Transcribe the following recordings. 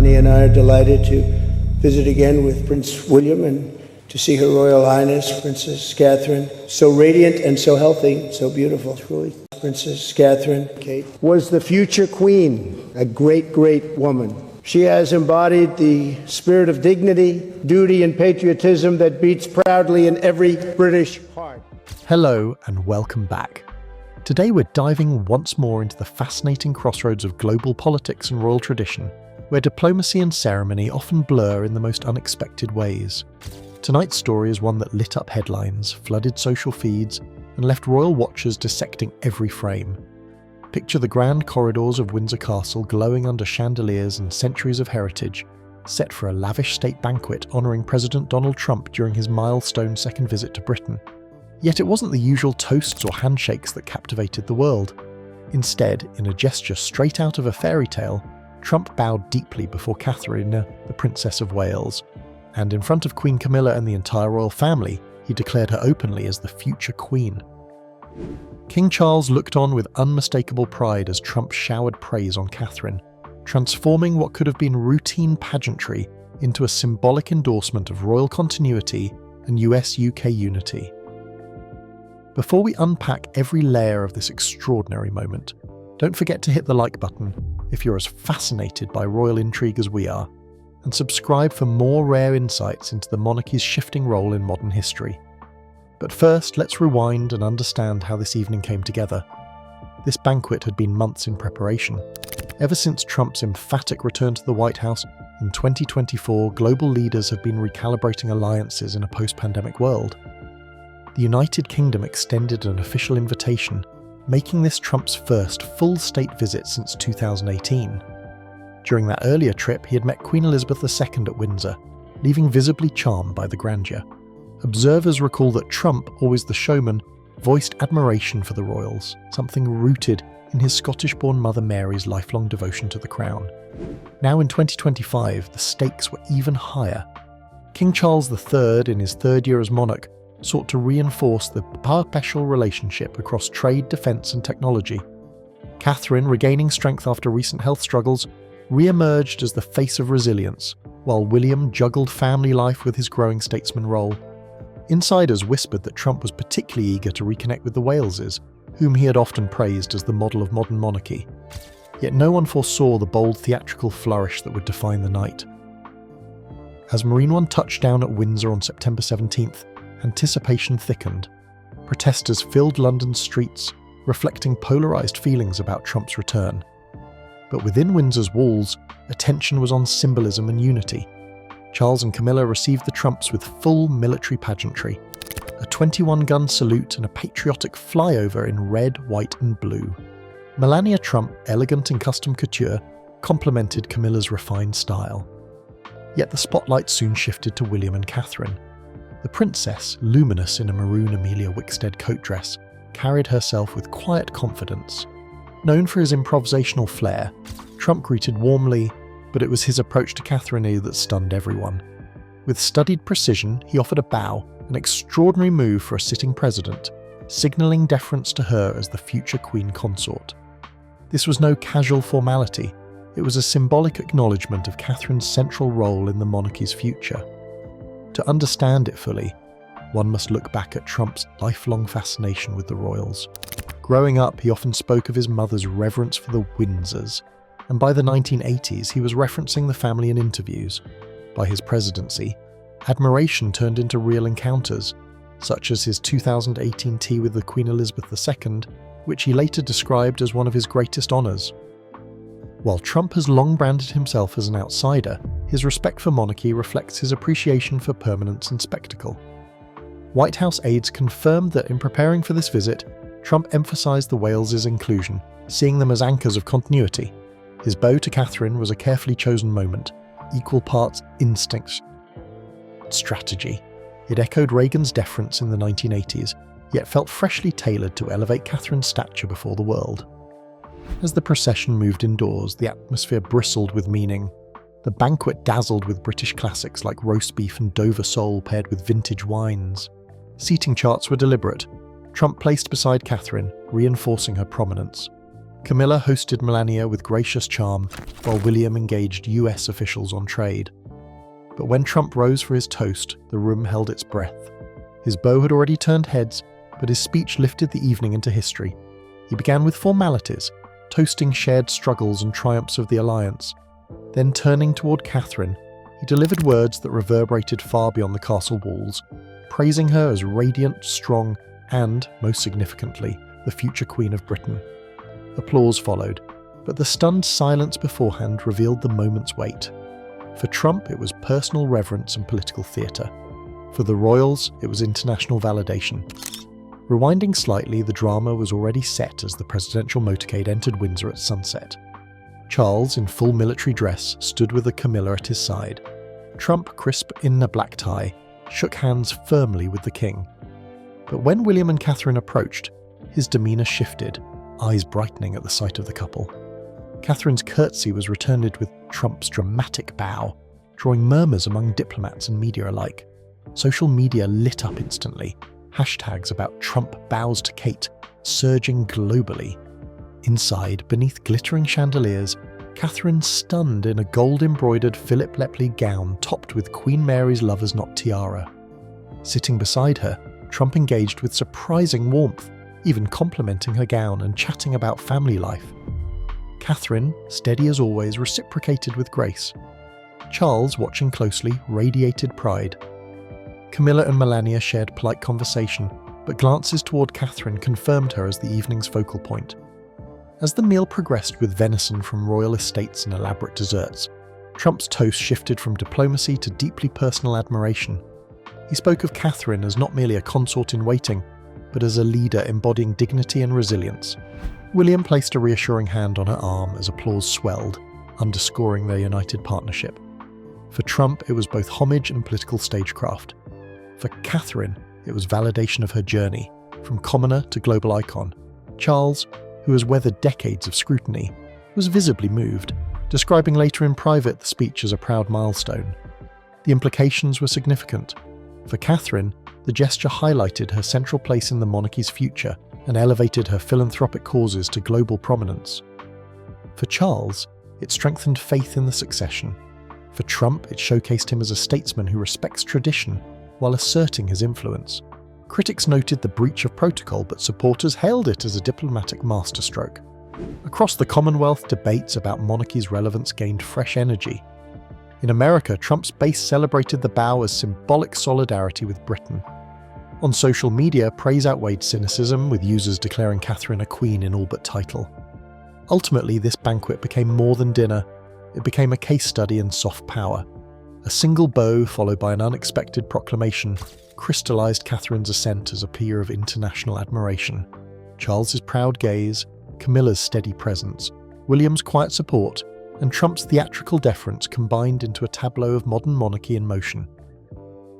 Melanie and I are delighted to visit again with Prince William and to see Her Royal Highness, Princess Catherine, so radiant and so healthy, so beautiful, truly. Princess Catherine, Kate, was the future queen, a great, great woman. She has embodied the spirit of dignity, duty, and patriotism that beats proudly in every British heart. Hello and welcome back. Today we're diving once more into the fascinating crossroads of global politics and royal tradition, where diplomacy and ceremony often blur in the most unexpected ways. Tonight's story is one that lit up headlines, flooded social feeds, and left royal watchers dissecting every frame. Picture the grand corridors of Windsor Castle glowing under chandeliers and centuries of heritage, set for a lavish state banquet honouring President Donald Trump during his milestone second visit to Britain. Yet it wasn't the usual toasts or handshakes that captivated the world. Instead, in a gesture straight out of a fairy tale, Trump bowed deeply before Catherine, the Princess of Wales, and in front of Queen Camilla and the entire royal family, he declared her openly as the future queen. King Charles looked on with unmistakable pride as Trump showered praise on Catherine, transforming what could have been routine pageantry into a symbolic endorsement of royal continuity and US-UK unity. Before we unpack every layer of this extraordinary moment, don't forget to hit the like button if you're as fascinated by royal intrigue as we are, and subscribe for more rare insights into the monarchy's shifting role in modern history. But first, let's rewind and understand how this evening came together. This banquet had been months in preparation. Ever since Trump's emphatic return to the White House in 2024, global leaders have been recalibrating alliances in a post-pandemic world. The United Kingdom extended an official invitation, making this Trump's first full state visit since 2018. During that earlier trip, he had met Queen Elizabeth II at Windsor, leaving visibly charmed by the grandeur. Observers recall that Trump, always the showman, voiced admiration for the royals, something rooted in his Scottish-born mother Mary's lifelong devotion to the crown. Now in 2025, the stakes were even higher. King Charles III, in his third year as monarch, sought to reinforce the perpetual relationship across trade, defence and technology. Catherine, regaining strength after recent health struggles, re-emerged as the face of resilience, while William juggled family life with his growing statesman role. Insiders whispered that Trump was particularly eager to reconnect with the Waleses, whom he had often praised as the model of modern monarchy. Yet no one foresaw the bold theatrical flourish that would define the night. As Marine One touched down at Windsor on September 17th, anticipation thickened. Protesters filled London's streets, reflecting polarised feelings about Trump's return. But within Windsor's walls, attention was on symbolism and unity. Charles and Camilla received the Trumps with full military pageantry, a 21-gun salute and a patriotic flyover in red, white and blue. Melania Trump, elegant in custom couture, complemented Camilla's refined style. Yet the spotlight soon shifted to William and Catherine. The princess, luminous in a maroon Amelia Wickstead coat dress, carried herself with quiet confidence. Known for his improvisational flair, Trump greeted warmly, but it was his approach to Catherine that stunned everyone. With studied precision, he offered a bow, an extraordinary move for a sitting president, signalling deference to her as the future queen consort. This was no casual formality, it was a symbolic acknowledgement of Catherine's central role in the monarchy's future. To understand it fully, one must look back at Trump's lifelong fascination with the royals. Growing up, he often spoke of his mother's reverence for the Windsors, and by the 1980s he was referencing the family in interviews. By his presidency, admiration turned into real encounters, such as his 2018 tea with the Queen Elizabeth II, which he later described as one of his greatest honours. While Trump has long branded himself as an outsider, his respect for monarchy reflects his appreciation for permanence and spectacle. White House aides confirmed that in preparing for this visit, Trump emphasised the Wales' inclusion, seeing them as anchors of continuity. His bow to Catherine was a carefully chosen moment, equal parts instinct and strategy. It echoed Reagan's deference in the 1980s, yet felt freshly tailored to elevate Catherine's stature before the world. As the procession moved indoors, the atmosphere bristled with meaning. The banquet dazzled with British classics like roast beef and Dover sole paired with vintage wines. Seating charts were deliberate. Trump placed beside Catherine, reinforcing her prominence. Camilla hosted Melania with gracious charm, while William engaged US officials on trade. But when Trump rose for his toast, the room held its breath. His bow had already turned heads, but his speech lifted the evening into history. He began with formalities, toasting shared struggles and triumphs of the alliance. Then turning toward Catherine, he delivered words that reverberated far beyond the castle walls, praising her as radiant, strong, and, most significantly, the future Queen of Britain. Applause followed, but the stunned silence beforehand revealed the moment's weight. For Trump, it was personal reverence and political theatre. For the royals, it was international validation. Rewinding slightly, the drama was already set as the presidential motorcade entered Windsor at sunset. Charles, in full military dress, stood with the Camilla at his side. Trump, crisp in a black tie, shook hands firmly with the king. But when William and Catherine approached, his demeanour shifted, eyes brightening at the sight of the couple. Catherine's curtsy was returned with Trump's dramatic bow, drawing murmurs among diplomats and media alike. Social media lit up instantly, hashtags about Trump bows to Kate surging globally. Inside, beneath glittering chandeliers, Catherine stunned in a gold-embroidered Philip Lepley gown topped with Queen Mary's lover's knot tiara. Sitting beside her, Trump engaged with surprising warmth, even complimenting her gown and chatting about family life. Catherine, steady as always, reciprocated with grace. Charles, watching closely, radiated pride. Camilla and Melania shared polite conversation, but glances toward Catherine confirmed her as the evening's focal point. As the meal progressed with venison from royal estates and elaborate desserts, Trump's toast shifted from diplomacy to deeply personal admiration. He spoke of Catherine as not merely a consort in waiting, but as a leader embodying dignity and resilience. William placed a reassuring hand on her arm as applause swelled, underscoring their united partnership. For Trump, it was both homage and political stagecraft. For Catherine, it was validation of her journey, from commoner to global icon. Charles, who has weathered decades of scrutiny, was visibly moved, describing later in private the speech as a proud milestone. The implications were significant. For Catherine, the gesture highlighted her central place in the monarchy's future and elevated her philanthropic causes to global prominence. For Charles, it strengthened faith in the succession. For Trump, it showcased him as a statesman who respects tradition while asserting his influence. Critics noted the breach of protocol, but supporters hailed it as a diplomatic masterstroke. Across the Commonwealth, debates about monarchy's relevance gained fresh energy. In America, Trump's base celebrated the bow as symbolic solidarity with Britain. On social media, praise outweighed cynicism, with users declaring Catherine a queen in all but title. Ultimately, this banquet became more than dinner. It became a case study in soft power. A single bow, followed by an unexpected proclamation, crystallized Catherine's ascent as a peer of international admiration. Charles's proud gaze, Camilla's steady presence, William's quiet support, and Trump's theatrical deference combined into a tableau of modern monarchy in motion.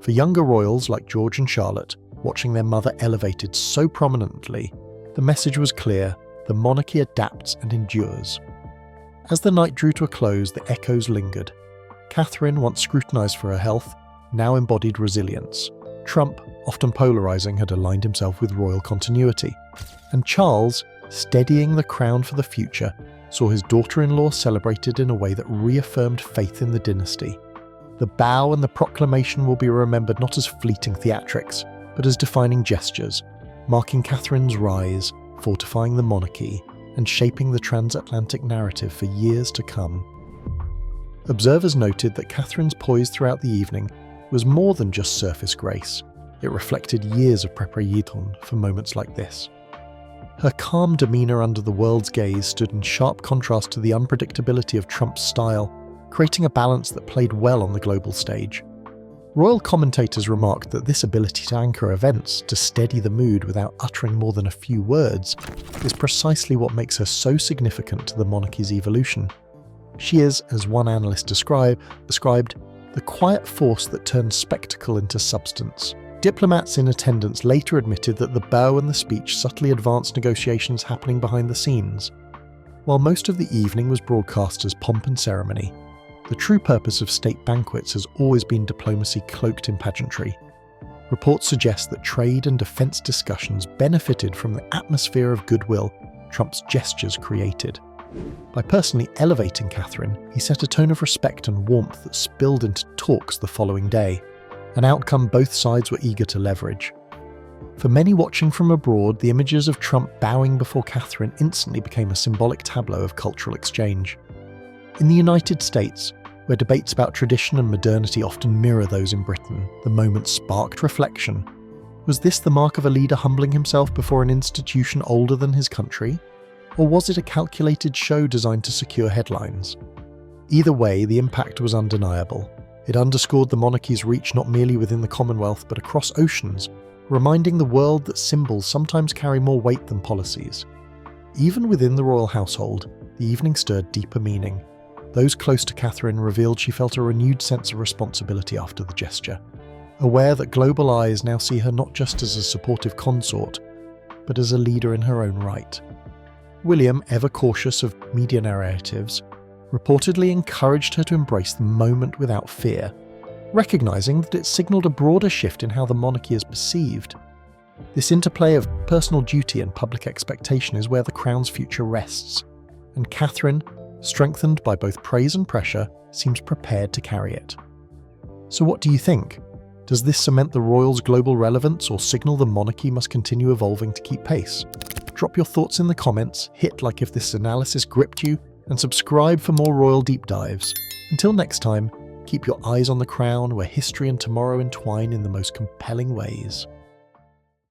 For younger royals like George and Charlotte, watching their mother elevated so prominently, the message was clear: the monarchy adapts and endures. As the night drew to a close, the echoes lingered. Catherine, once scrutinized for her health, now embodied resilience. Trump, often polarizing, had aligned himself with royal continuity. And Charles, steadying the crown for the future, saw his daughter-in-law celebrated in a way that reaffirmed faith in the dynasty. The bow and the proclamation will be remembered not as fleeting theatrics, but as defining gestures, marking Catherine's rise, fortifying the monarchy, and shaping the transatlantic narrative for years to come. Observers noted that Catherine's poise throughout the evening was more than just surface grace. It reflected years of préparation for moments like this. Her calm demeanour under the world's gaze stood in sharp contrast to the unpredictability of Trump's style, creating a balance that played well on the global stage. Royal commentators remarked that this ability to anchor events, to steady the mood without uttering more than a few words, is precisely what makes her so significant to the monarchy's evolution. She is, as one analyst described, the quiet force that turns spectacle into substance. Diplomats in attendance later admitted that the bow and the speech subtly advanced negotiations happening behind the scenes. While most of the evening was broadcast as pomp and ceremony, the true purpose of state banquets has always been diplomacy cloaked in pageantry. Reports suggest that trade and defence discussions benefited from the atmosphere of goodwill, Trump's gestures created. By personally elevating Catherine, he set a tone of respect and warmth that spilled into talks the following day, an outcome both sides were eager to leverage. For many watching from abroad, the images of Trump bowing before Catherine instantly became a symbolic tableau of cultural exchange. In the United States, where debates about tradition and modernity often mirror those in Britain, the moment sparked reflection. Was this the mark of a leader humbling himself before an institution older than his country? Or was it a calculated show designed to secure headlines? Either way, the impact was undeniable. It underscored the monarchy's reach not merely within the Commonwealth but across oceans, reminding the world that symbols sometimes carry more weight than policies. Even within the royal household, the evening stirred deeper meaning. Those close to Catherine revealed she felt a renewed sense of responsibility after the gesture, aware that global eyes now see her not just as a supportive consort, but as a leader in her own right. William, ever cautious of media narratives, reportedly encouraged her to embrace the moment without fear, recognising that it signalled a broader shift in how the monarchy is perceived. This interplay of personal duty and public expectation is where the crown's future rests, and Catherine, strengthened by both praise and pressure, seems prepared to carry it. So what do you think? Does this cement the royals' global relevance or signal the monarchy must continue evolving to keep pace? Drop your thoughts in the comments, hit like if this analysis gripped you, and subscribe for more royal deep dives. Until next time, keep your eyes on the crown where history and tomorrow entwine in the most compelling ways.